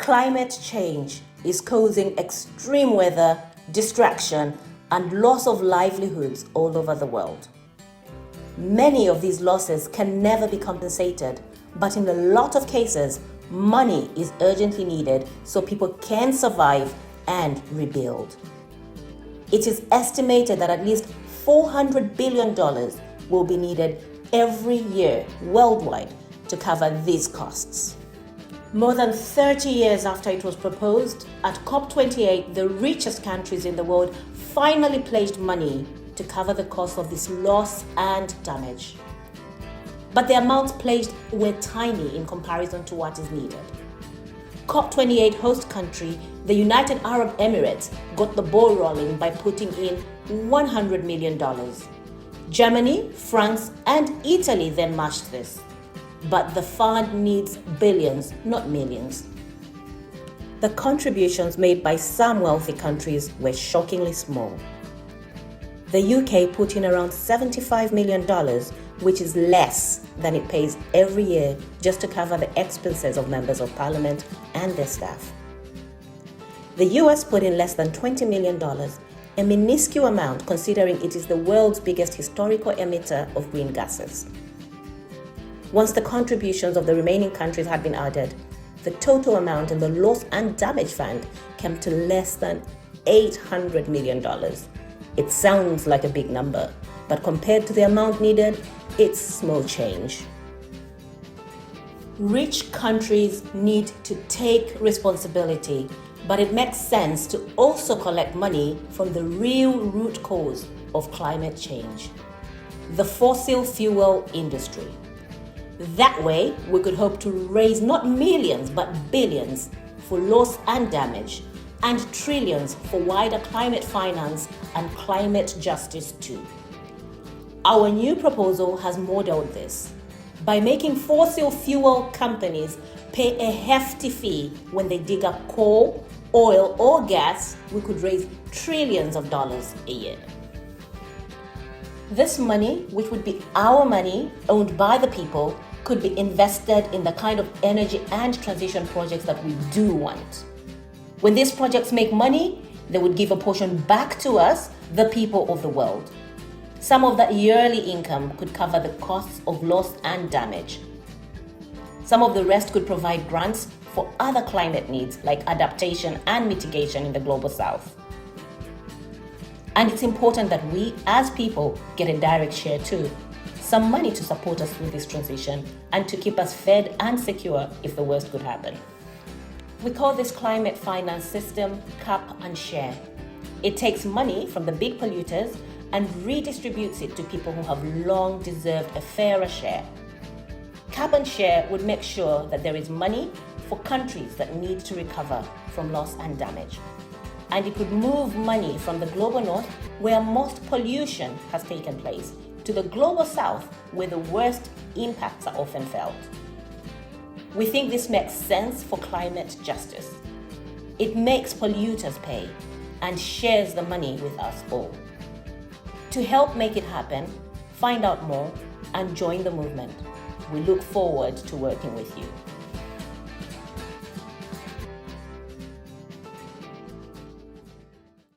Climate change is causing extreme weather, distraction, and loss of livelihoods all over the world. Many of these losses can never be compensated, but in a lot of cases, money is urgently needed so people can survive and rebuild. It is estimated that at least $400 billion will be needed every year worldwide to cover these costs. More than 30 years after it was proposed, at COP28, the richest countries in the world finally pledged money to cover the cost of this loss and damage. But the amounts pledged were tiny in comparison to what is needed. COP28 host country, the United Arab Emirates, got the ball rolling by putting in $100 million. Germany, France, and Italy then matched this. But the fund needs billions, not millions. The contributions made by some wealthy countries were shockingly small. The UK put in around $75 million, which is less than it pays every year just to cover the expenses of members of parliament and their staff. The US put in less than $20 million, a minuscule amount considering it is the world's biggest historical emitter of green gases. Once the contributions of the remaining countries had been added, the total amount in the loss and damage fund came to less than $800 million. It sounds like a big number, but compared to the amount needed, it's small change. Rich countries need to take responsibility, but it makes sense to also collect money from the real root cause of climate change, the fossil fuel industry. That way, we could hope to raise not millions but billions for loss and damage, and trillions for wider climate finance and climate justice too. Our new proposal has modeled this by making fossil fuel companies pay a hefty fee when they dig up coal, oil, or gas. We could raise trillions of dollars a year. This money, which would be our money owned by the people, could be invested in the kind of energy and transition projects that we do want. When these projects make money, they would give a portion back to us, the people of the world. Some of that yearly income could cover the costs of loss and damage. Some of the rest could provide grants for other climate needs like adaptation and mitigation in the global south. And it's important that we, as people, get a direct share too. Some money to support us through this transition and to keep us fed and secure if the worst could happen. We call this climate finance system cap and share. It takes money from the big polluters and redistributes it to people who have long deserved a fairer share. Cap and share would make sure that there is money for countries that need to recover from loss and damage. And it would move money from the global north, where most pollution has taken place, to the global south, where the worst impacts are often felt. We think this makes sense for climate justice. It makes polluters pay and shares the money with us all. To help make it happen, find out more and join the movement. We look forward to working with you.